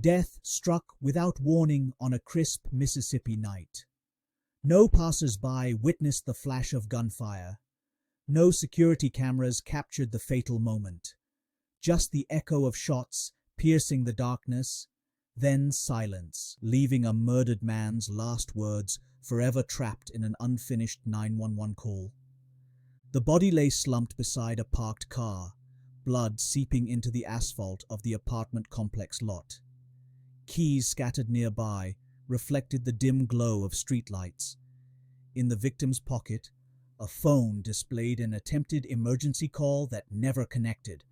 Death struck without warning on a crisp Mississippi night. No passers-by witnessed the flash of gunfire. No security cameras captured the fatal moment. Just the echo of shots piercing the darkness, then silence, leaving a murdered man's last words forever trapped in an unfinished 911 call. The body lay slumped beside a parked car, blood seeping into the asphalt of the apartment complex lot. Keys scattered nearby reflected the dim glow of streetlights. In the victim's pocket, a phone displayed an attempted emergency call that never connected.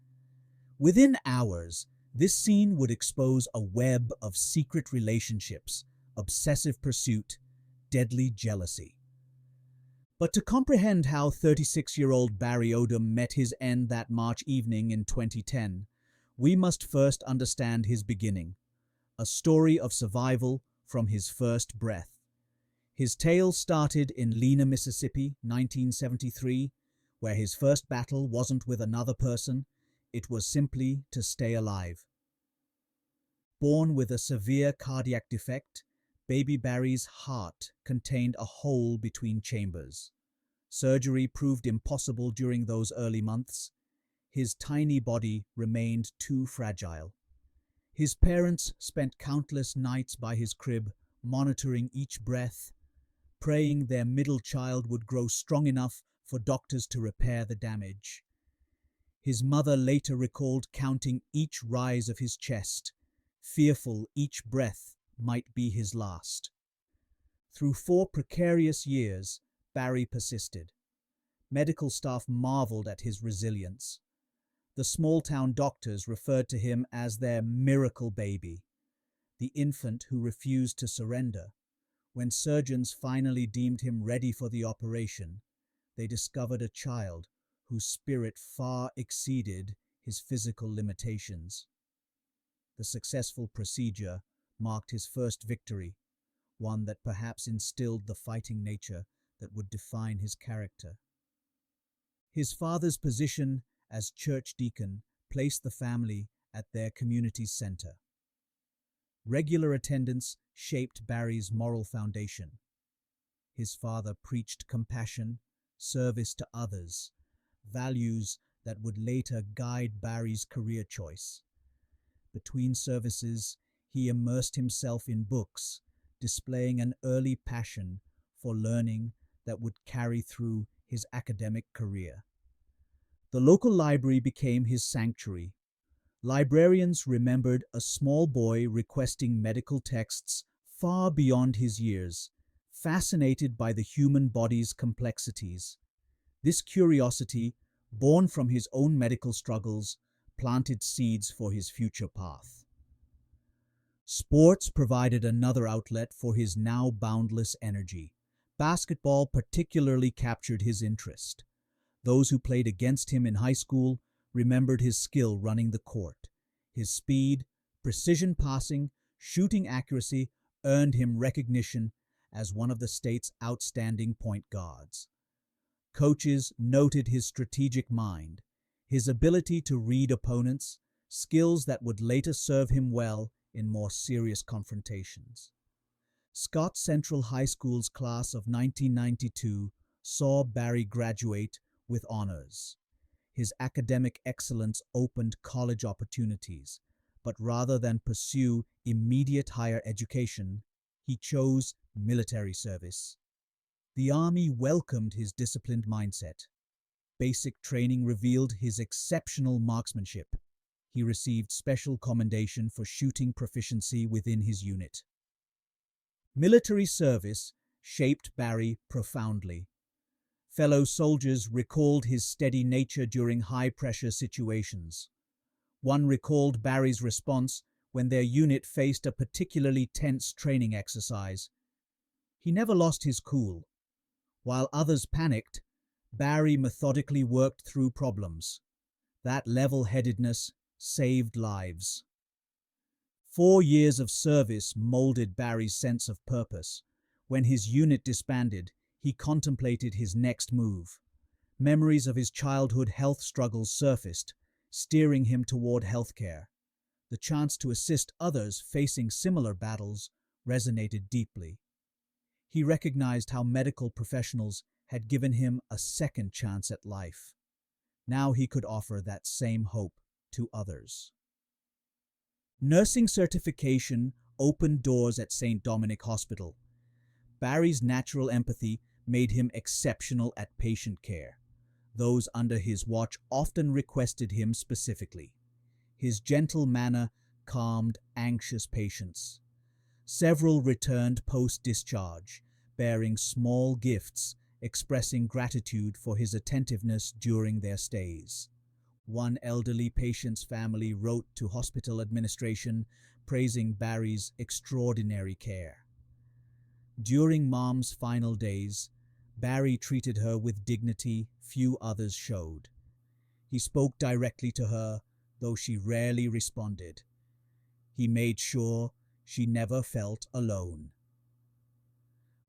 Within hours, this scene would expose a web of secret relationships, obsessive pursuit, deadly jealousy. But to comprehend how 36-year-old Barry Odom met his end that March evening in 2010, we must first understand his beginning, a story of survival from his first breath. His tale started in Lena, Mississippi, 1973, where his first battle wasn't with another person, it was simply to stay alive. Born with a severe cardiac defect, baby Barry's heart contained a hole between chambers. Surgery proved impossible during those early months. His tiny body remained too fragile. His parents spent countless nights by his crib, monitoring each breath, praying their middle child would grow strong enough for doctors to repair the damage. His mother later recalled counting each rise of his chest, fearful each breath might be his last. Through 4 precarious years, Barry persisted. Medical staff marveled at his resilience. The small-town doctors referred to him as their miracle baby, the infant who refused to surrender. When surgeons finally deemed him ready for the operation, they discovered a child whose spirit far exceeded his physical limitations. The successful procedure marked his first victory, one that perhaps instilled the fighting nature that would define his character. His father's position as church deacon placed the family at their community's center. Regular attendance shaped Barry's moral foundation. His father preached compassion, service to others, values that would later guide Barry's career choice. Between services, he immersed himself in books, displaying an early passion for learning that would carry through his academic career. The local library became his sanctuary. Librarians remembered a small boy requesting medical texts far beyond his years, fascinated by the human body's complexities. This curiosity, born from his own medical struggles, planted seeds for his future path. Sports provided another outlet for his now boundless energy. Basketball particularly captured his interest. Those who played against him in high school remembered his skill running the court. His speed, precision passing, shooting accuracy earned him recognition as one of the state's outstanding point guards. Coaches noted his strategic mind, his ability to read opponents, skills that would later serve him well in more serious confrontations. Scott Central High School's class of 1992 saw Barry graduate with honors. His academic excellence opened college opportunities, but rather than pursue immediate higher education, he chose military service. The Army welcomed his disciplined mindset. Basic training revealed his exceptional marksmanship. He received special commendation for shooting proficiency within his unit. Military service shaped Barry profoundly. Fellow soldiers recalled his steady nature during high-pressure situations. One recalled Barry's response when their unit faced a particularly tense training exercise. He never lost his cool. While others panicked, Barry methodically worked through problems. That level-headedness saved lives. 4 years of service molded Barry's sense of purpose. When his unit disbanded, he contemplated his next move. Memories of his childhood health struggles surfaced, steering him toward healthcare. The chance to assist others facing similar battles resonated deeply. He recognized how medical professionals had given him a second chance at life. Now he could offer that same hope to others. Nursing certification opened doors at St. Dominic Hospital. Barry's natural empathy made him exceptional at patient care. Those under his watch often requested him specifically. His gentle manner calmed anxious patients. Several returned post-discharge, bearing small gifts, expressing gratitude for his attentiveness during their stays. One elderly patient's family wrote to hospital administration praising Barry's extraordinary care. During Mom's final days, Barry treated her with dignity few others showed. He spoke directly to her, though she rarely responded. He made sure she never felt alone.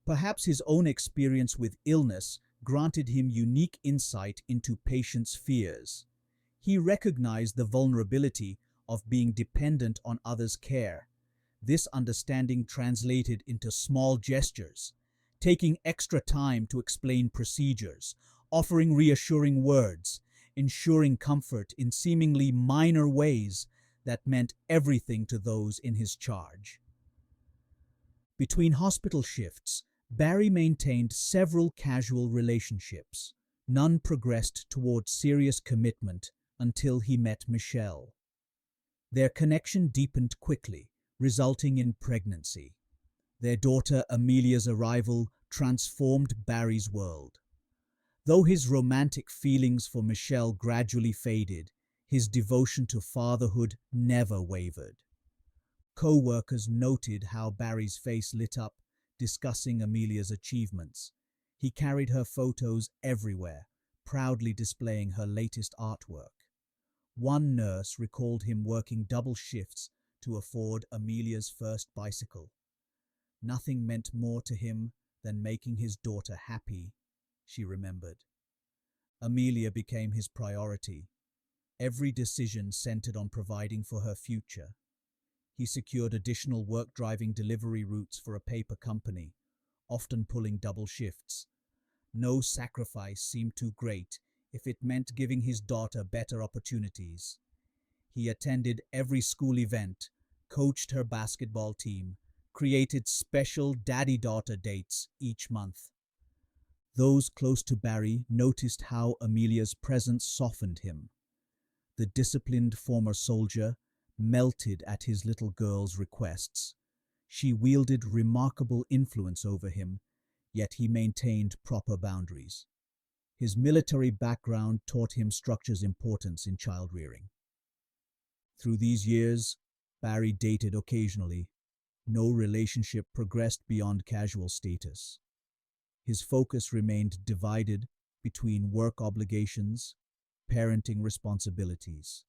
Perhaps his own experience with illness granted him unique insight into patients' fears. He recognized the vulnerability of being dependent on others' care. This understanding translated into small gestures, taking extra time to explain procedures, offering reassuring words, ensuring comfort in seemingly minor ways that meant everything to those in his charge. Between hospital shifts, Barry maintained several casual relationships. None progressed toward serious commitment until he met Michelle. Their connection deepened quickly, resulting in pregnancy. Their daughter Amelia's arrival transformed Barry's world. Though his romantic feelings for Michelle gradually faded, his devotion to fatherhood never wavered. Co-workers noted how Barry's face lit up, discussing Amelia's achievements. He carried her photos everywhere, proudly displaying her latest artwork. One nurse recalled him working double shifts to afford Amelia's first bicycle. Nothing meant more to him than making his daughter happy, she remembered. Amelia became his priority. Every decision centered on providing for her future. He secured additional work-driving delivery routes for a paper company, often pulling double shifts. No sacrifice seemed too great if it meant giving his daughter better opportunities. He attended every school event, coached her basketball team, created special daddy-daughter dates each month. Those close to Barry noticed how Amelia's presence softened him. The disciplined former soldier melted at his little girl's requests. She wielded remarkable influence over him, yet he maintained proper boundaries. His military background taught him structure's importance in child rearing. Through these years, Barry dated occasionally. No relationship progressed beyond casual status. His focus remained divided between work obligations, parenting responsibilities.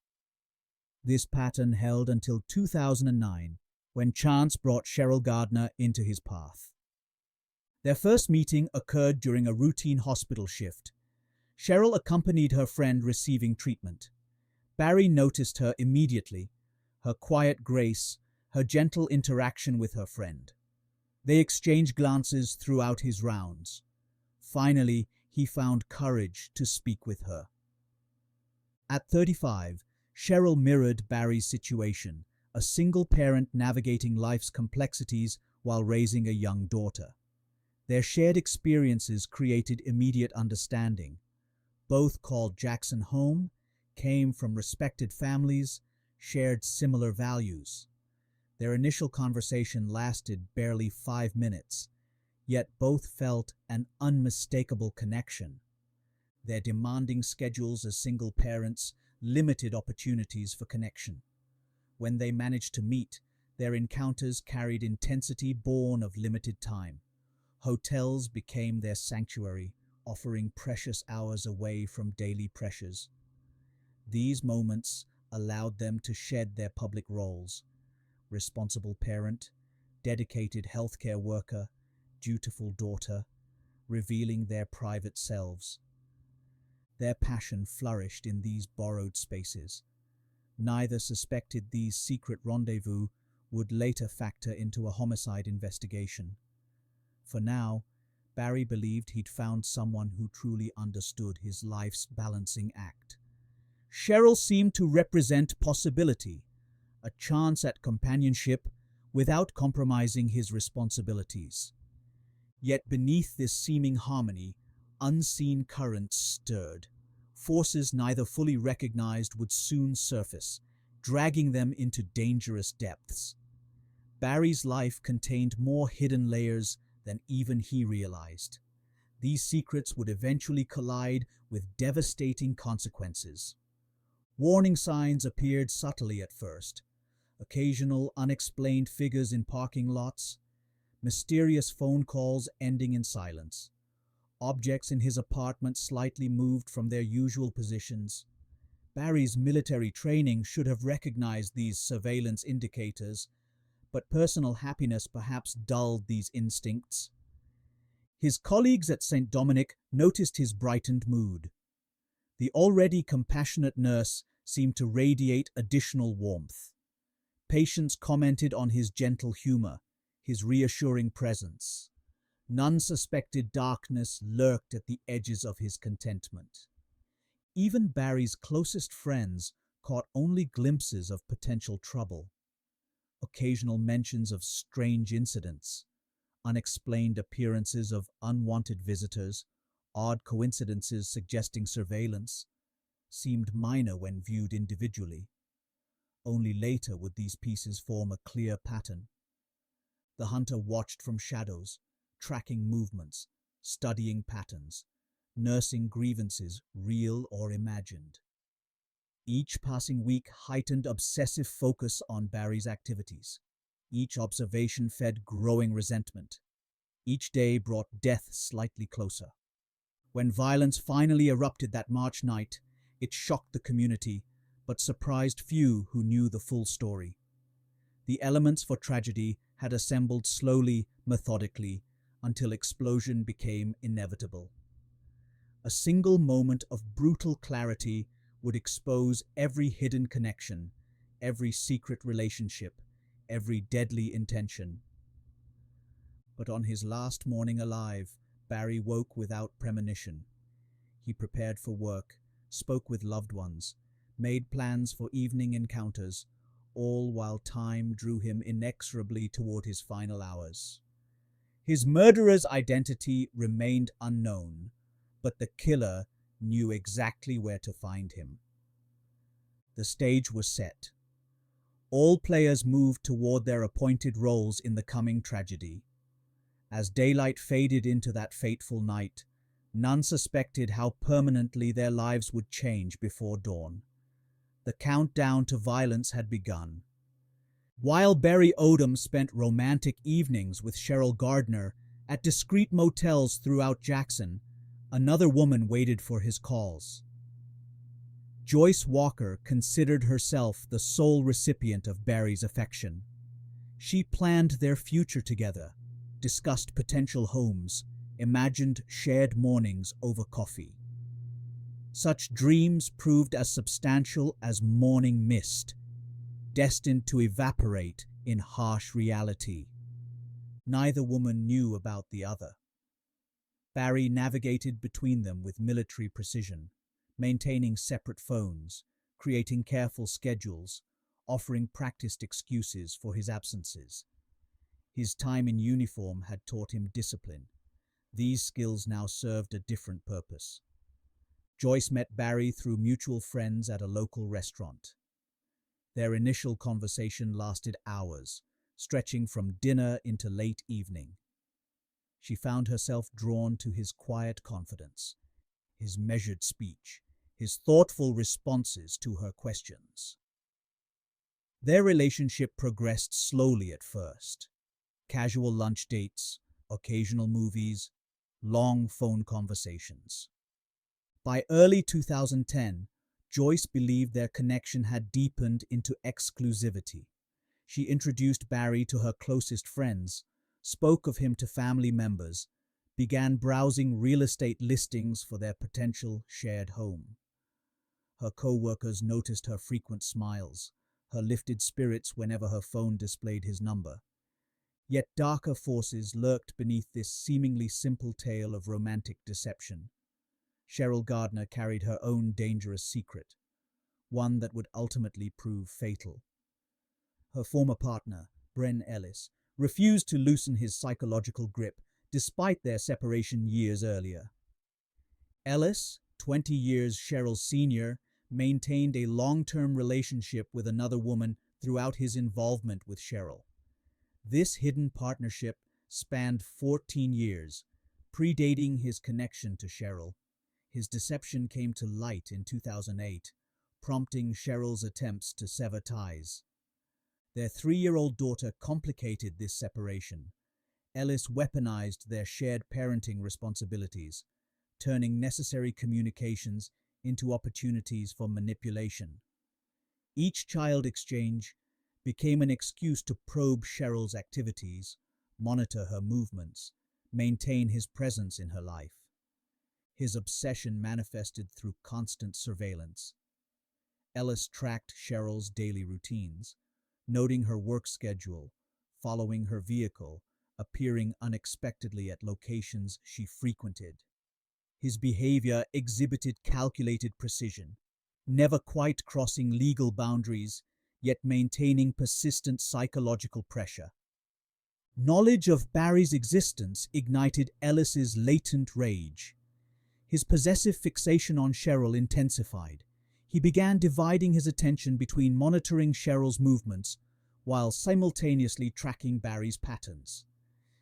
This pattern held until 2009, when chance brought Cheryl Gardner into his path. Their first meeting occurred during a routine hospital shift. Cheryl accompanied her friend receiving treatment. Barry noticed her immediately, her quiet grace, her gentle interaction with her friend. They exchanged glances throughout his rounds. Finally, he found courage to speak with her. At 35, Cheryl mirrored Barry's situation, a single parent navigating life's complexities while raising a young daughter. Their shared experiences created immediate understanding. Both called Jackson home, came from respected families, shared similar values. Their initial conversation lasted barely 5 minutes, yet both felt an unmistakable connection. Their demanding schedules as single parents limited opportunities for connection. When they managed to meet, their encounters carried intensity born of limited time. Hotels became their sanctuary, offering precious hours away from daily pressures. These moments allowed them to shed their public roles: responsible parent, dedicated healthcare worker, dutiful daughter, revealing their private selves. Their passion flourished in these borrowed spaces. Neither suspected these secret rendezvous would later factor into a homicide investigation. For now, Barry believed he'd found someone who truly understood his life's balancing act. Cheryl seemed to represent possibility, a chance at companionship without compromising his responsibilities. Yet beneath this seeming harmony, unseen currents stirred. Forces neither fully recognized would soon surface, dragging them into dangerous depths. Barry's life contained more hidden layers than even he realized. These secrets would eventually collide with devastating consequences. Warning signs appeared subtly at first. Occasional unexplained figures in parking lots, mysterious phone calls ending in silence. Objects in his apartment slightly moved from their usual positions. Barry's military training should have recognized these surveillance indicators, but personal happiness perhaps dulled these instincts. His colleagues at St. Dominic noticed his brightened mood. The already compassionate nurse seemed to radiate additional warmth. Patients commented on his gentle humor, his reassuring presence. None suspected darkness lurked at the edges of his contentment. Even Barry's closest friends caught only glimpses of potential trouble. Occasional mentions of strange incidents, unexplained appearances of unwanted visitors, odd coincidences suggesting surveillance, seemed minor when viewed individually. Only later would these pieces form a clear pattern. The hunter watched from shadows, tracking movements, studying patterns, nursing grievances, real or imagined. Each passing week heightened obsessive focus on Barry's activities. Each observation fed growing resentment. Each day brought death slightly closer. When violence finally erupted that March night, it shocked the community, but surprised few who knew the full story. The elements for tragedy had assembled slowly, methodically, until explosion became inevitable. A single moment of brutal clarity would expose every hidden connection, every secret relationship, every deadly intention. But on his last morning alive, Barry woke without premonition. He prepared for work, spoke with loved ones, made plans for evening encounters, all while time drew him inexorably toward his final hours. His murderer's identity remained unknown, but the killer knew exactly where to find him. The stage was set. All players moved toward their appointed roles in the coming tragedy. As daylight faded into that fateful night, none suspected how permanently their lives would change before dawn. The countdown to violence had begun. While Barry Odom spent romantic evenings with Cheryl Gardner at discreet motels throughout Jackson, another woman waited for his calls. Joyce Walker considered herself the sole recipient of Barry's affection. She planned their future together, discussed potential homes, imagined shared mornings over coffee. Such dreams proved as substantial as morning mist, destined to evaporate in harsh reality. Neither woman knew about the other. Barry navigated between them with military precision, maintaining separate phones, creating careful schedules, offering practiced excuses for his absences. His time in uniform had taught him discipline. These skills now served a different purpose. Joyce met Barry through mutual friends at a local restaurant. Their initial conversation lasted hours, stretching from dinner into late evening. She found herself drawn to his quiet confidence, his measured speech, his thoughtful responses to her questions. Their relationship progressed slowly at first. Casual lunch dates, occasional movies, long phone conversations. By early 2010, Joyce believed their connection had deepened into exclusivity. She introduced Barry to her closest friends, spoke of him to family members, began browsing real estate listings for their potential shared home. Her co-workers noticed her frequent smiles, her lifted spirits whenever her phone displayed his number. Yet darker forces lurked beneath this seemingly simple tale of romantic deception. Cheryl Gardner carried her own dangerous secret, one that would ultimately prove fatal. Her former partner, Bren Ellis, refused to loosen his psychological grip despite their separation years earlier. Ellis, 20 years Cheryl's senior, maintained a long-term relationship with another woman throughout his involvement with Cheryl. This hidden partnership spanned 14 years, predating his connection to Cheryl. His deception came to light in 2008, prompting Cheryl's attempts to sever ties. Their 3-year-old daughter complicated this separation. Ellis weaponized their shared parenting responsibilities, turning necessary communications into opportunities for manipulation. Each child exchange became an excuse to probe Cheryl's activities, monitor her movements, maintain his presence in her life. His obsession manifested through constant surveillance. Ellis tracked Cheryl's daily routines, noting her work schedule, following her vehicle, appearing unexpectedly at locations she frequented. His behavior exhibited calculated precision, never quite crossing legal boundaries, yet maintaining persistent psychological pressure. Knowledge of Barry's existence ignited Ellis's latent rage. His possessive fixation on Cheryl intensified. He began dividing his attention between monitoring Cheryl's movements while simultaneously tracking Barry's patterns.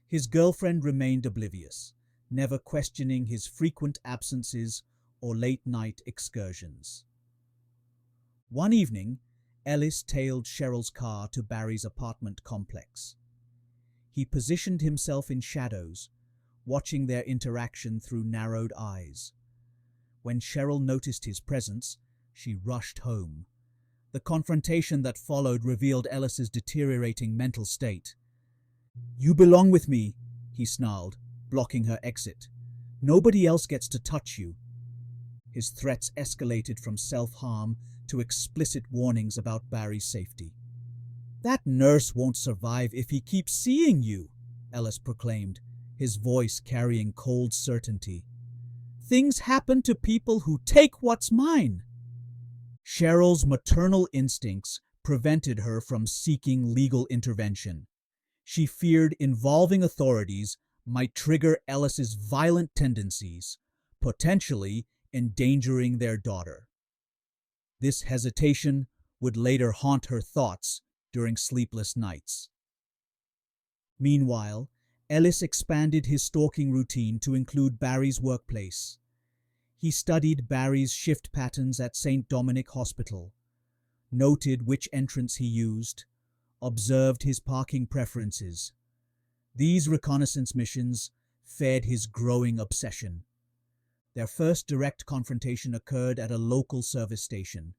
His girlfriend remained oblivious, never questioning his frequent absences or late-night excursions. One evening, Ellis tailed Cheryl's car to Barry's apartment complex. He positioned himself in shadows, watching their interaction through narrowed eyes. When Cheryl noticed his presence, she rushed home. The confrontation that followed revealed Ellis's deteriorating mental state. "You belong with me," he snarled, blocking her exit. "Nobody else gets to touch you." His threats escalated from self-harm to explicit warnings about Barry's safety. "That nurse won't survive if he keeps seeing you," Ellis proclaimed, his voice carrying cold certainty. "Things happen to people who take what's mine." Cheryl's maternal instincts prevented her from seeking legal intervention. She feared involving authorities might trigger Ellis's violent tendencies, potentially endangering their daughter. This hesitation would later haunt her thoughts during sleepless nights. Meanwhile, Ellis expanded his stalking routine to include Barry's workplace. He studied Barry's shift patterns at St. Dominic Hospital, noted which entrance he used, observed his parking preferences. These reconnaissance missions fed his growing obsession. Their first direct confrontation occurred at a local service station.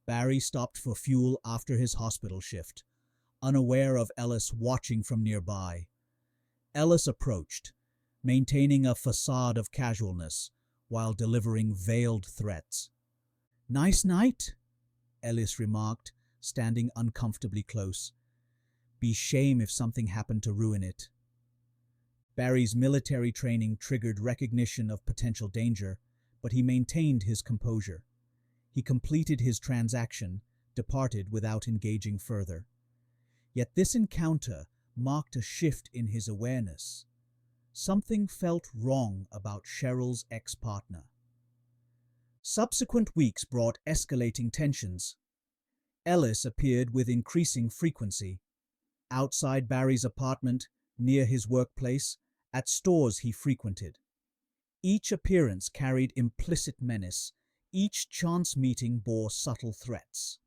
Barry stopped for fuel after his hospital shift, unaware of Ellis watching from nearby. Ellis approached, maintaining a facade of casualness while delivering veiled threats. "Nice night," Ellis remarked, standing uncomfortably close. "Be shame if something happened to ruin it." Barry's military training triggered recognition of potential danger, but he maintained his composure. He completed his transaction, departed without engaging further. Yet this encounter marked a shift in his awareness. Something felt wrong about Cheryl's ex-partner. Subsequent weeks brought escalating tensions. Ellis appeared with increasing frequency. Outside Barry's apartment, near his workplace, at stores he frequented. Each appearance carried implicit menace. Each chance meeting bore subtle threats.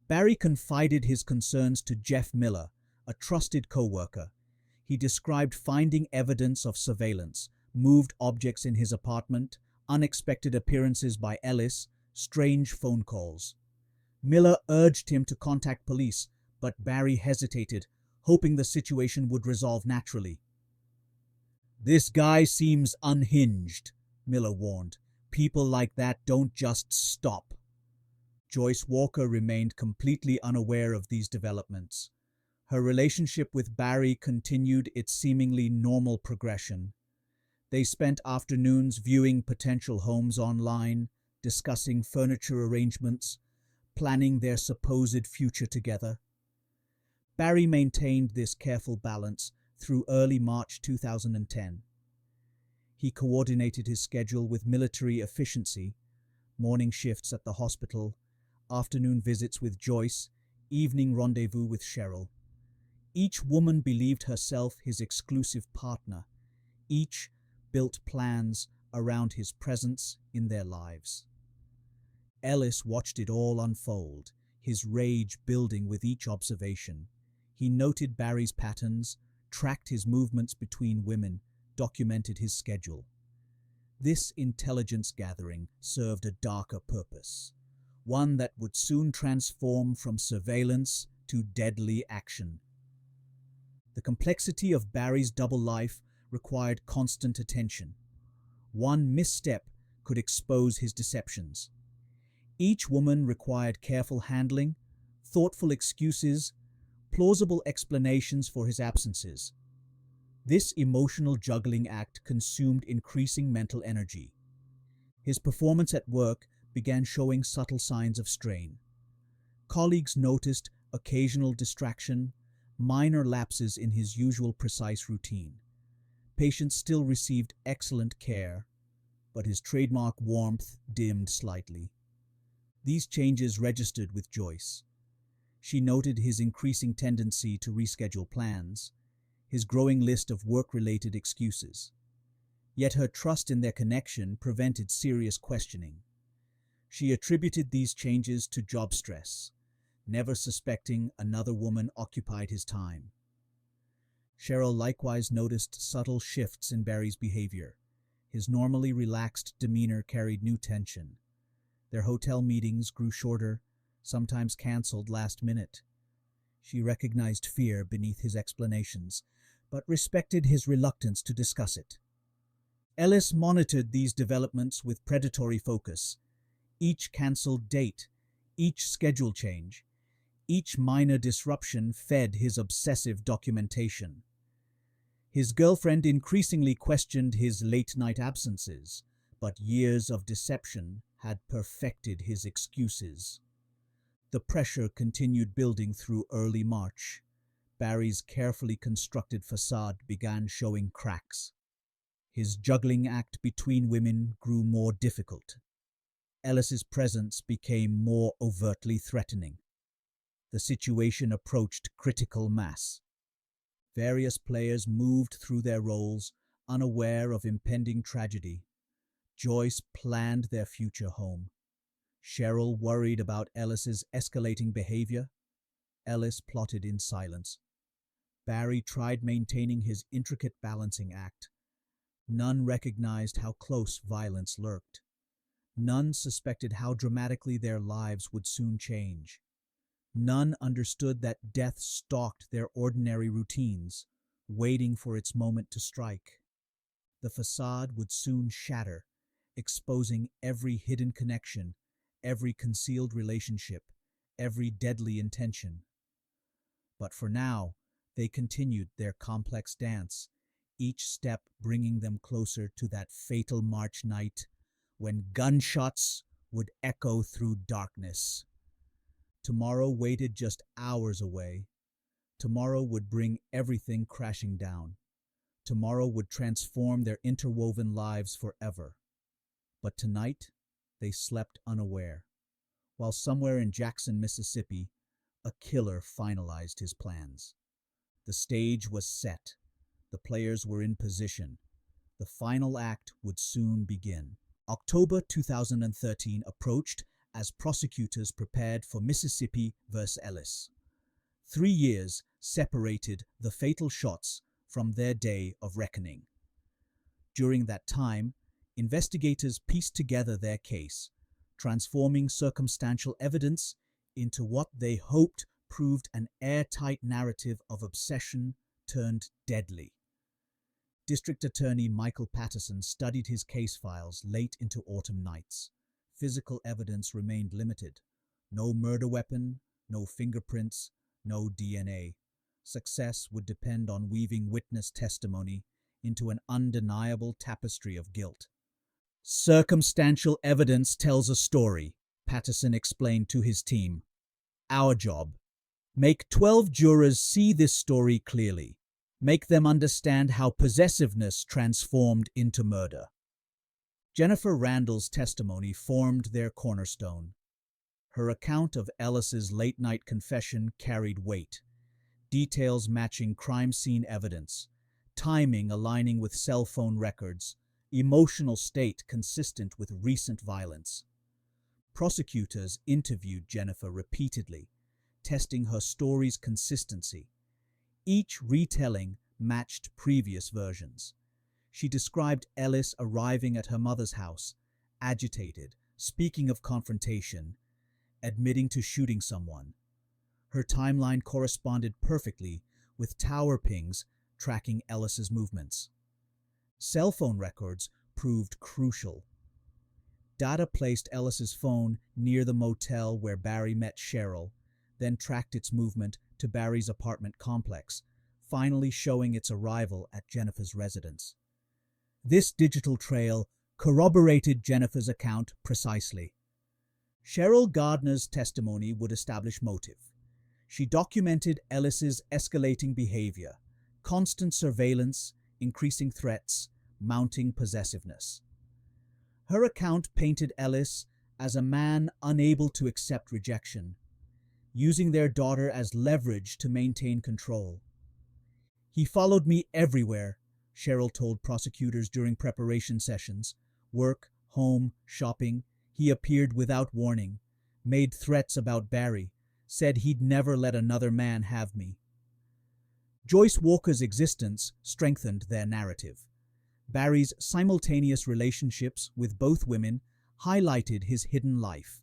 Barry confided his concerns to Jeff Miller, a trusted co-worker. He described finding evidence of surveillance, moved objects in his apartment, unexpected appearances by Ellis, strange phone calls. Miller urged him to contact police, but Barry hesitated, hoping the situation would resolve naturally. "This guy seems unhinged," Miller warned, People like that don't just stop. Joyce Walker remained completely unaware of these developments. Her relationship with Barry continued its seemingly normal progression. They spent afternoons viewing potential homes online, discussing furniture arrangements, planning their supposed future together. Barry maintained this careful balance through early March 2010. He coordinated his schedule with military efficiency, morning shifts at the hospital, afternoon visits with Joyce, evening rendezvous with Cheryl. Each woman believed herself his exclusive partner. Each built plans around his presence in their lives. Ellis watched it all unfold, his rage building with each observation. He noted Barry's patterns, tracked his movements between women, documented his schedule. This intelligence gathering served a darker purpose, one that would soon transform from surveillance to deadly action. The complexity of Barry's double life required constant attention. One misstep could expose his deceptions. Each woman required careful handling, thoughtful excuses, plausible explanations for his absences. This emotional juggling act consumed increasing mental energy. His performance at work began showing subtle signs of strain. Colleagues noticed occasional distraction, minor lapses in his usual precise routine. Patients still received excellent care, but his trademark warmth dimmed slightly. These changes registered with Joyce. She noted his increasing tendency to reschedule plans, his growing list of work-related excuses. Yet her trust in their connection prevented serious questioning. She attributed these changes to job stress, never suspecting another woman occupied his time. Cheryl likewise noticed subtle shifts in Barry's behavior. His normally relaxed demeanor carried new tension. Their hotel meetings grew shorter, sometimes canceled last minute. She recognized fear beneath his explanations, but respected his reluctance to discuss it. Ellis monitored these developments with predatory focus. Each canceled date, each schedule change, each minor disruption fed his obsessive documentation. His girlfriend increasingly questioned his late-night absences, but years of deception had perfected his excuses. The pressure continued building through early March. Barry's carefully constructed facade began showing cracks. His juggling act between women grew more difficult. Ellis's presence became more overtly threatening. The situation approached critical mass. Various players moved through their roles, unaware of impending tragedy. Joyce planned their future home. Cheryl worried about Ellis's escalating behavior. Ellis plotted in silence. Barry tried maintaining his intricate balancing act. None recognized how close violence lurked. None suspected how dramatically their lives would soon change. None understood that death stalked their ordinary routines, waiting for its moment to strike. The facade would soon shatter, exposing every hidden connection, every concealed relationship, every deadly intention. But for now, they continued their complex dance, each step bringing them closer to that fatal March night when gunshots would echo through darkness. Tomorrow waited just hours away. Tomorrow would bring everything crashing down. Tomorrow would transform their interwoven lives forever. But tonight, they slept unaware, while somewhere in Jackson, Mississippi, a killer finalized his plans. The stage was set. The players were in position. The final act would soon begin. October 2013 approached as prosecutors prepared for Mississippi vs. Ellis. 3 years separated the fatal shots from their day of reckoning. During that time, investigators pieced together their case, transforming circumstantial evidence into what they hoped proved an airtight narrative of obsession turned deadly. District Attorney Michael Patterson studied his case files late into autumn nights. Physical evidence remained limited. No murder weapon, no fingerprints, no DNA. Success would depend on weaving witness testimony into an undeniable tapestry of guilt. Circumstantial evidence tells a story, Patterson explained to his team. Our job: make 12 jurors see this story clearly. Make them understand how possessiveness transformed into murder. Jennifer Randall's testimony formed their cornerstone. Her account of Ellis's late-night confession carried weight, details matching crime scene evidence, timing aligning with cell phone records, emotional state consistent with recent violence. Prosecutors interviewed Jennifer repeatedly, testing her story's consistency. Each retelling matched previous versions. She described Ellis arriving at her mother's house, agitated, speaking of confrontation, admitting to shooting someone. Her timeline corresponded perfectly with tower pings tracking Ellis's movements. Cell phone records proved crucial. Data placed Ellis's phone near the motel where Barry met Cheryl, then tracked its movement to Barry's apartment complex, finally showing its arrival at Jennifer's residence. This digital trail corroborated Jennifer's account precisely. Cheryl Gardner's testimony would establish motive. She documented Ellis's escalating behavior, constant surveillance, increasing threats, mounting possessiveness. Her account painted Ellis as a man unable to accept rejection, using their daughter as leverage to maintain control. He followed me everywhere, Cheryl told prosecutors during preparation sessions. Work, home, shopping. He appeared without warning, made threats about Barry, said he'd never let another man have me. Joyce Walker's existence strengthened their narrative. Barry's simultaneous relationships with both women highlighted his hidden life,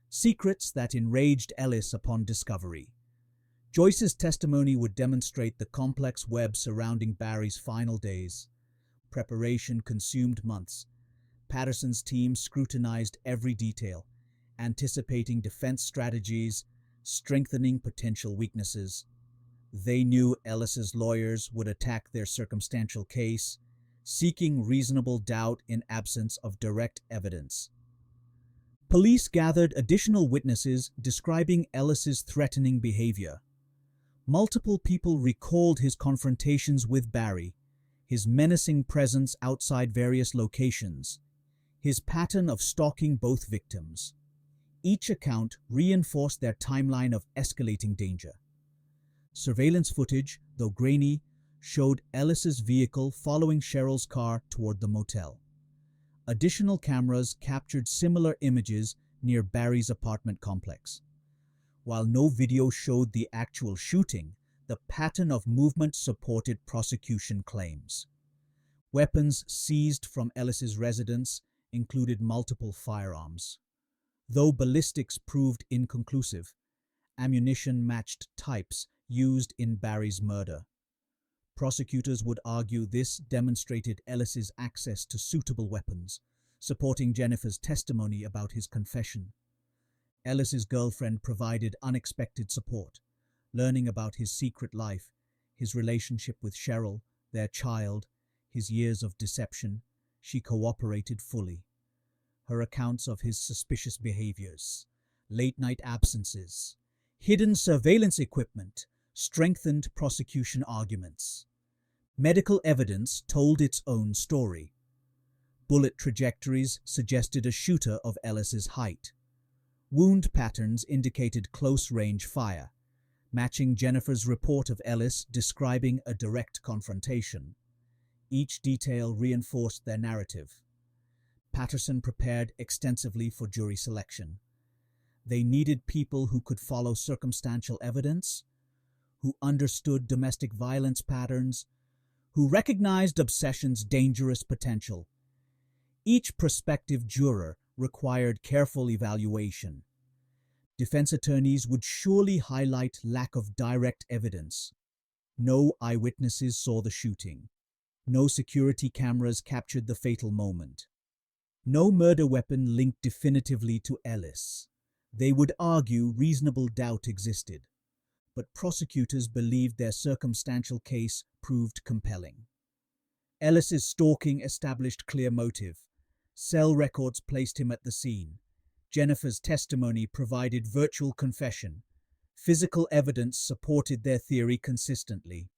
secrets that enraged Ellis upon discovery. Joyce's testimony would demonstrate the complex web surrounding Barry's final days. Preparation consumed months. Patterson's team scrutinized every detail, anticipating defense strategies, strengthening potential weaknesses. They knew Ellis's lawyers would attack their circumstantial case, seeking reasonable doubt in absence of direct evidence. Police gathered additional witnesses describing Ellis's threatening behavior. Multiple people recalled his confrontations with Barry, his menacing presence outside various locations, his pattern of stalking both victims. Each account reinforced their timeline of escalating danger. Surveillance footage, though grainy, showed Ellis's vehicle following Cheryl's car toward the motel. Additional cameras captured similar images near Barry's apartment complex. While no video showed the actual shooting, the pattern of movement supported prosecution claims. Weapons seized from Ellis's residence included multiple firearms. Though ballistics proved inconclusive, ammunition matched types used in Barry's murder. Prosecutors would argue this demonstrated Ellis's access to suitable weapons, supporting Jennifer's testimony about his confession. Ellis's girlfriend provided unexpected support, learning about his secret life, his relationship with Cheryl, their child, his years of deception. She cooperated fully. Her accounts of his suspicious behaviors, late-night absences, hidden surveillance equipment strengthened prosecution arguments. Medical evidence told its own story. Bullet trajectories suggested a shooter of Ellis's height. Wound patterns indicated close-range fire, matching Jennifer's report of Ellis describing a direct confrontation. Each detail reinforced their narrative. Patterson prepared extensively for jury selection. They needed people who could follow circumstantial evidence, who understood domestic violence patterns, who recognized obsession's dangerous potential. Each prospective juror required careful evaluation. Defense attorneys would surely highlight lack of direct evidence. No eyewitnesses saw the shooting. No security cameras captured the fatal moment. No murder weapon linked definitively to Ellis. They would argue reasonable doubt existed, but prosecutors believed their circumstantial case proved compelling. Ellis's stalking established clear motive. Cell records placed him at the scene. Jennifer's testimony provided virtual confession. Physical evidence supported their theory consistently.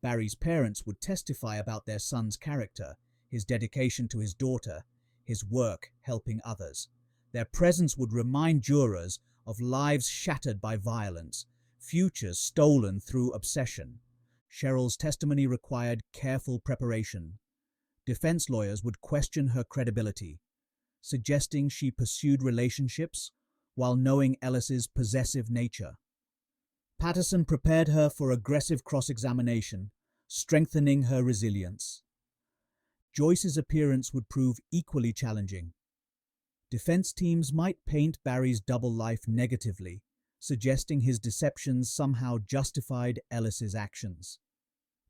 Barry's parents would testify about their son's character, his dedication to his daughter, his work helping others. Their presence would remind jurors of lives shattered by violence, futures stolen through obsession. Cheryl's testimony required careful preparation. Defense lawyers would question her credibility, suggesting she pursued relationships while knowing Ellis's possessive nature. Patterson prepared her for aggressive cross-examination, strengthening her resilience. Joyce's appearance would prove equally challenging. Defense teams might paint Barry's double life negatively, suggesting his deceptions somehow justified Ellis's actions.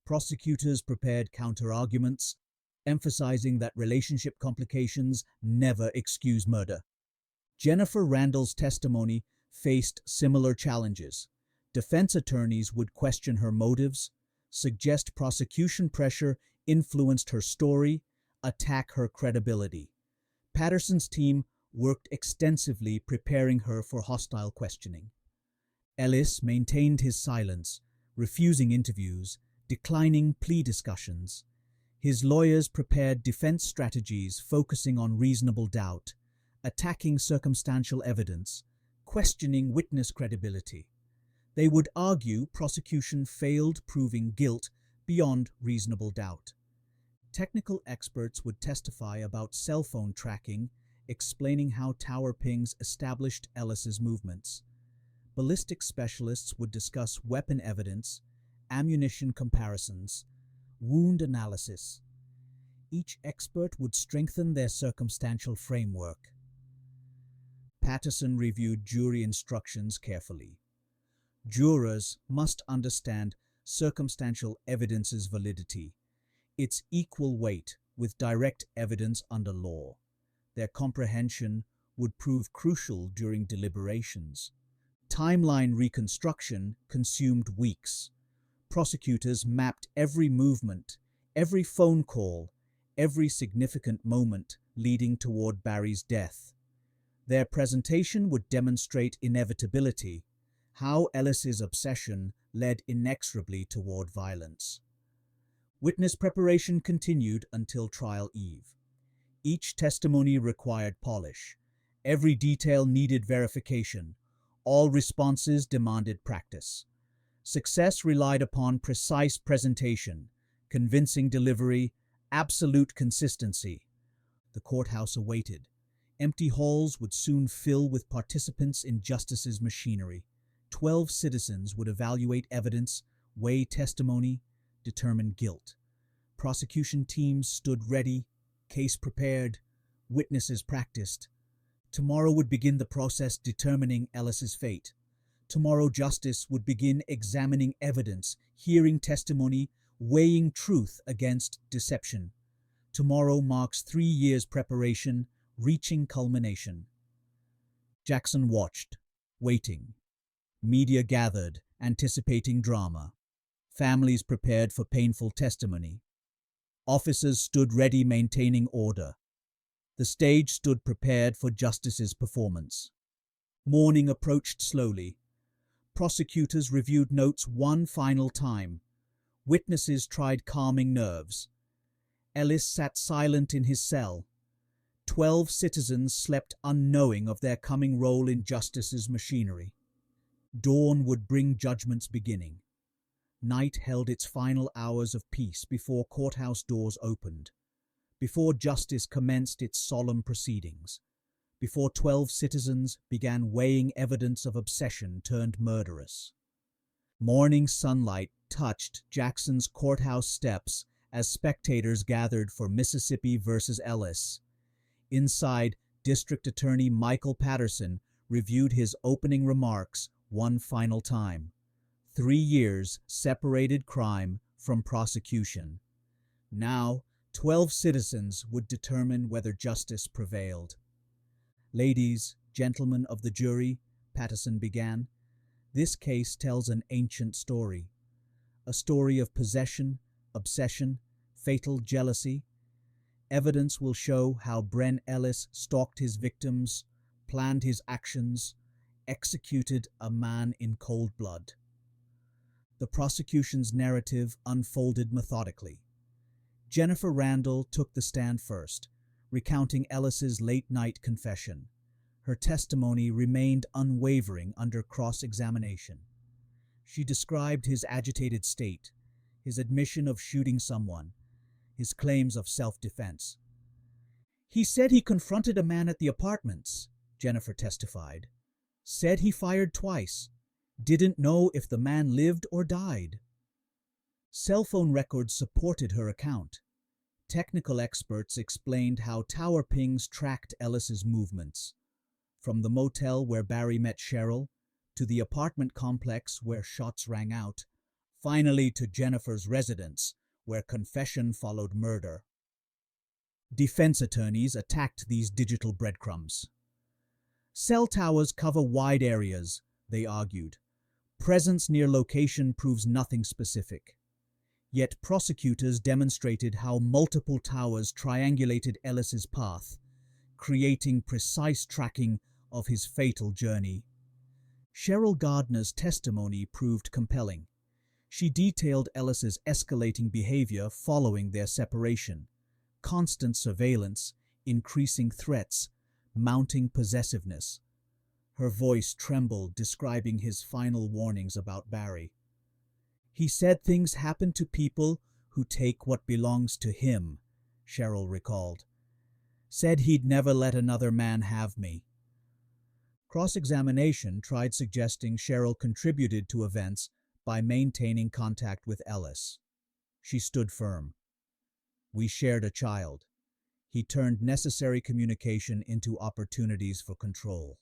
Prosecutors prepared counter-arguments, emphasizing that relationship complications never excuse murder. Jennifer Randall's testimony faced similar challenges. Defense attorneys would question her motives, suggest prosecution pressure influenced her story, attack her credibility. Patterson's team worked extensively preparing her for hostile questioning. Ellis maintained his silence, refusing interviews, declining plea discussions. His lawyers prepared defense strategies focusing on reasonable doubt, attacking circumstantial evidence, questioning witness credibility. They would argue prosecution failed proving guilt beyond reasonable doubt. Technical experts would testify about cell phone tracking, explaining how tower pings established Ellis's movements. Ballistic specialists would discuss weapon evidence, ammunition comparisons, wound analysis. Each expert would strengthen their circumstantial framework. Patterson reviewed jury instructions carefully. Jurors must understand circumstantial evidence's validity, its equal weight with direct evidence under law. Their comprehension would prove crucial during deliberations. Timeline reconstruction consumed weeks. Prosecutors mapped every movement, every phone call, every significant moment leading toward Barry's death. Their presentation would demonstrate inevitability, how Ellis's obsession led inexorably toward violence. Witness preparation continued until trial eve. Each testimony required polish. Every detail needed verification. All responses demanded practice. Success relied upon precise presentation, convincing delivery, absolute consistency. The courthouse awaited. Empty halls would soon fill with participants in justice's machinery. 12 citizens would evaluate evidence, weigh testimony, determine guilt. Prosecution teams stood ready, case prepared, witnesses practiced. Tomorrow would begin the process determining Ellis's fate. Tomorrow justice would begin examining evidence, hearing testimony, weighing truth against deception. Tomorrow marks 3 years' preparation, reaching culmination. Jackson watched, waiting. Media gathered, anticipating drama. Families prepared for painful testimony. Officers stood ready, maintaining order. The stage stood prepared for justice's performance. Morning approached slowly. Prosecutors reviewed notes one final time. Witnesses tried calming nerves. Ellis sat silent in his cell. 12 citizens slept unknowing of their coming role in justice's machinery. Dawn would bring judgment's beginning. Night held its final hours of peace before courthouse doors opened, before justice commenced its solemn proceedings, before 12 citizens began weighing evidence of obsession turned murderous. Morning sunlight touched Jackson's courthouse steps as spectators gathered for Mississippi versus Ellis. Inside, District Attorney Michael Patterson reviewed his opening remarks one final time. 3 years separated crime from prosecution. Now, 12 citizens would determine whether justice prevailed. "Ladies, gentlemen of the jury," Patterson began, "this case tells an ancient story. A story of possession, obsession, fatal jealousy. Evidence will show how Bren Ellis stalked his victims, planned his actions, executed a man in cold blood." The prosecution's narrative unfolded methodically. Jennifer Randall took the stand first, recounting Ellis's late-night confession. Her testimony remained unwavering under cross-examination. She described his agitated state, his admission of shooting someone, his claims of self-defense. "He said he confronted a man at the apartments," Jennifer testified. "Said he fired twice. Didn't know if the man lived or died." Cell phone records supported her account. Technical experts explained how tower pings tracked Ellis's movements, from the motel where Barry met Cheryl, to the apartment complex where shots rang out, finally to Jennifer's residence, where confession followed murder. Defense attorneys attacked these digital breadcrumbs. "Cell towers cover wide areas," they argued. "Presence near location proves nothing specific." Yet prosecutors demonstrated how multiple towers triangulated Ellis's path, creating precise tracking of his fatal journey. Cheryl Gardner's testimony proved compelling. She detailed Ellis's escalating behavior following their separation: constant surveillance, increasing threats, mounting possessiveness. Her voice trembled, describing his final warnings about Barry. "He said things happen to people who take what belongs to him," Cheryl recalled. "Said he'd never let another man have me." Cross-examination tried suggesting Cheryl contributed to events by maintaining contact with Ellis. She stood firm. "We shared a child. He turned necessary communication into opportunities for control."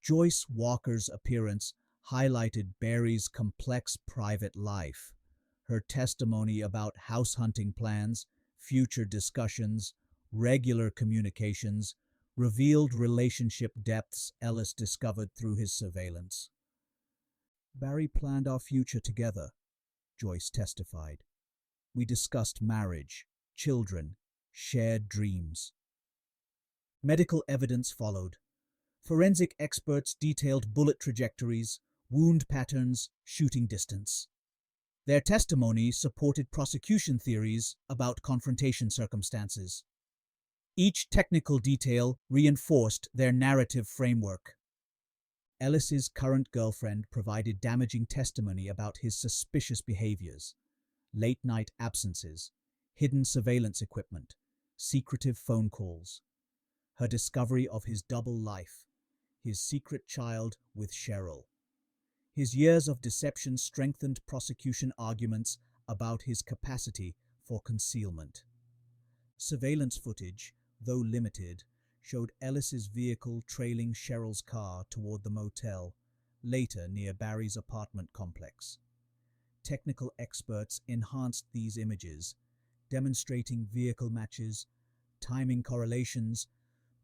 Joyce Walker's appearance highlighted Barry's complex private life. Her testimony about house hunting plans, future discussions, regular communications, revealed relationship depths Ellis discovered through his surveillance. "Barry planned our future together," Joyce testified. "We discussed marriage, children, shared dreams." Medical evidence followed. Forensic experts detailed bullet trajectories, wound patterns, shooting distance. Their testimony supported prosecution theories about confrontation circumstances. Each technical detail reinforced their narrative framework. Ellis's current girlfriend provided damaging testimony about his suspicious behaviors: late-night absences, hidden surveillance equipment, secretive phone calls. Her discovery of his double life, his secret child with Cheryl. His years of deception strengthened prosecution arguments about his capacity for concealment. Surveillance footage, though limited, showed Ellis's vehicle trailing Cheryl's car toward the motel, later near Barry's apartment complex. Technical experts enhanced these images, demonstrating vehicle matches, timing correlations,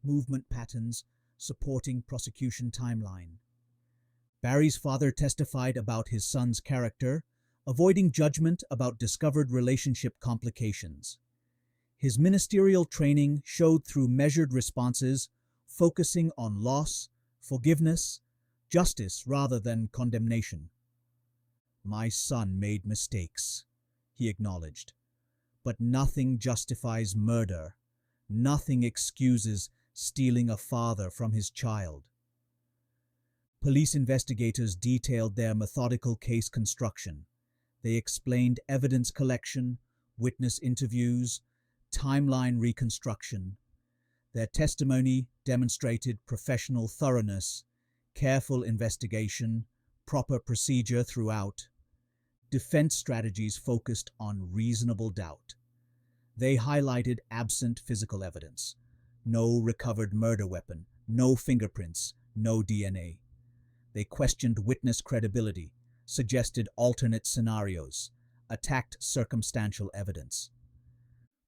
movement patterns, supporting prosecution timeline. Barry's father testified about his son's character, avoiding judgment about discovered relationship complications. His ministerial training showed through measured responses, focusing on loss, forgiveness, justice rather than condemnation. "My son made mistakes," he acknowledged. "But nothing justifies murder. Nothing excuses stealing a father from his child." Police investigators detailed their methodical case construction. They explained evidence collection, witness interviews, timeline reconstruction. Their testimony demonstrated professional thoroughness, careful investigation, proper procedure throughout. Defense strategies focused on reasonable doubt. They highlighted absent physical evidence: no recovered murder weapon, no fingerprints, no DNA. They questioned witness credibility, suggested alternate scenarios, attacked circumstantial evidence.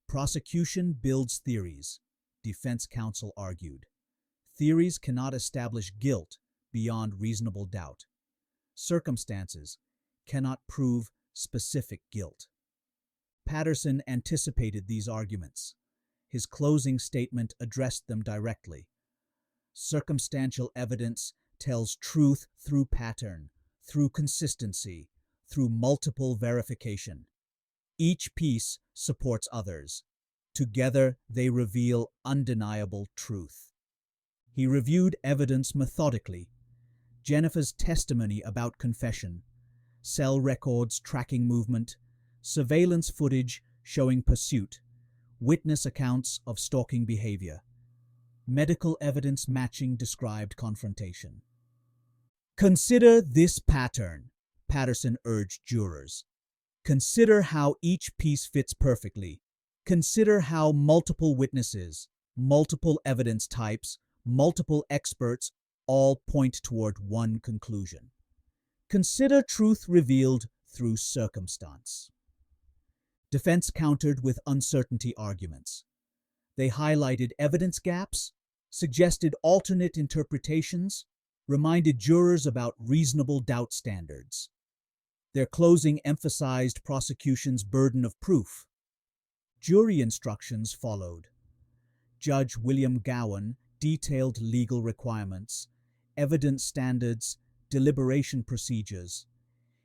Prosecution builds theories, defense counsel argued. Theories cannot establish guilt beyond reasonable doubt. Circumstances cannot prove specific guilt. Patterson anticipated these arguments. His closing statement addressed them directly. Circumstantial evidence tells truth through pattern, through consistency, through multiple verification. Each piece supports others. Together, they reveal undeniable truth. He reviewed evidence methodically. Jennifer's testimony about confession, cell records tracking movement, surveillance footage showing pursuit, witness accounts of stalking behavior, medical evidence matching described confrontation. Consider this pattern, Patterson urged jurors. Consider how each piece fits perfectly. Consider how multiple witnesses, multiple evidence types, multiple experts all point toward one conclusion. Consider truth revealed through circumstance. Defense countered with uncertainty arguments. They highlighted evidence gaps, suggested alternate interpretations, reminded jurors about reasonable doubt standards. Their closing emphasized prosecution's burden of proof. Jury instructions followed. Judge William Gowan detailed legal requirements, evidence standards, deliberation procedures.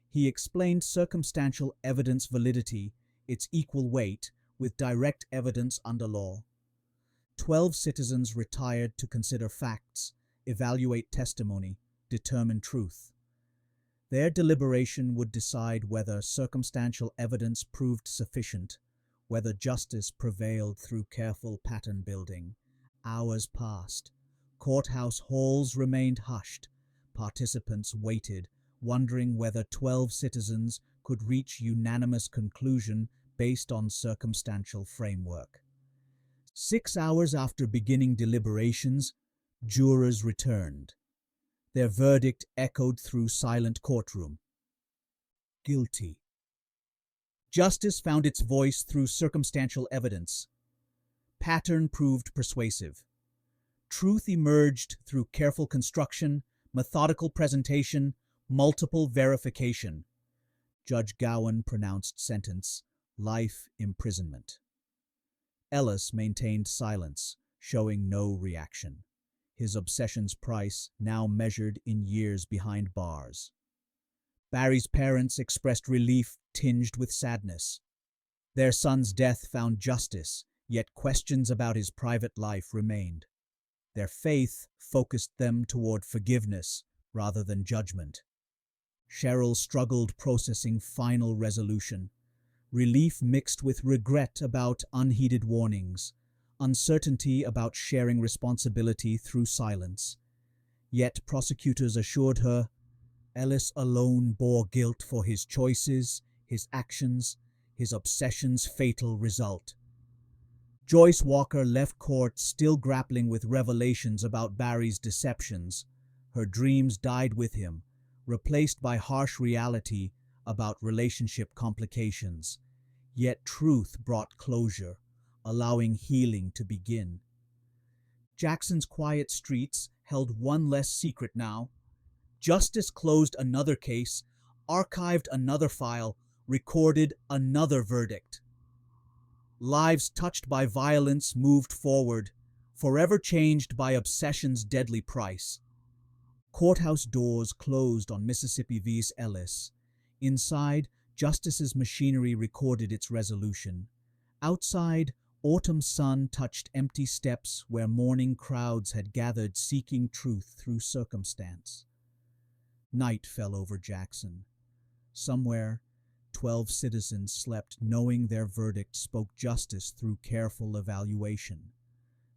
He explained circumstantial evidence validity, its equal weight, with direct evidence under law. 12 citizens retired to consider facts, evaluate testimony, determine truth. Their deliberation would decide whether circumstantial evidence proved sufficient, whether justice prevailed through careful pattern building. Hours passed. Courthouse halls remained hushed. Participants waited, wondering whether 12 citizens could reach unanimous conclusion based on circumstantial framework. 6 hours after beginning deliberations, jurors returned. Their verdict echoed through silent courtroom. Guilty. Justice found its voice through circumstantial evidence. Pattern proved persuasive. Truth emerged through careful construction, methodical presentation, multiple verification. Judge Gowan pronounced sentence, life imprisonment. Ellis maintained silence, showing no reaction. His obsession's price now measured in years behind bars. Barry's parents expressed relief tinged with sadness. Their son's death found justice, yet questions about his private life remained. Their faith focused them toward forgiveness rather than judgment. Cheryl struggled processing final resolution. Relief mixed with regret about unheeded warnings, uncertainty about sharing responsibility through silence. Yet prosecutors assured her Ellis alone bore guilt for his choices, his actions, his obsession's fatal result. Joyce Walker left court still grappling with revelations about Barry's deceptions. Her dreams died with him, replaced by harsh reality about relationship complications. Yet truth brought closure, allowing healing to begin. Jackson's quiet streets held one less secret now. Justice closed another case, archived another file, recorded another verdict. Lives touched by violence moved forward, forever changed by obsession's deadly price. Courthouse doors closed on Mississippi v. Ellis. Inside, justice's machinery recorded its resolution. Outside, autumn sun touched empty steps where mourning crowds had gathered seeking truth through circumstance. Night fell over Jackson. Somewhere, 12 citizens slept knowing their verdict spoke justice through careful evaluation.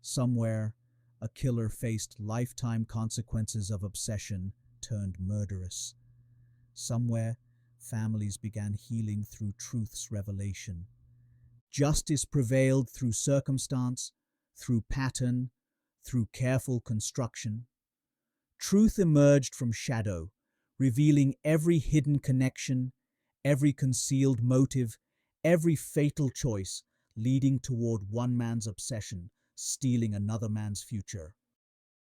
Somewhere, a killer faced lifetime consequences of obsession turned murderous. Somewhere, families began healing through truth's revelation. Justice prevailed through circumstance, through pattern, through careful construction. Truth emerged from shadow, revealing every hidden connection, every concealed motive, every fatal choice, leading toward one man's obsession, stealing another man's future.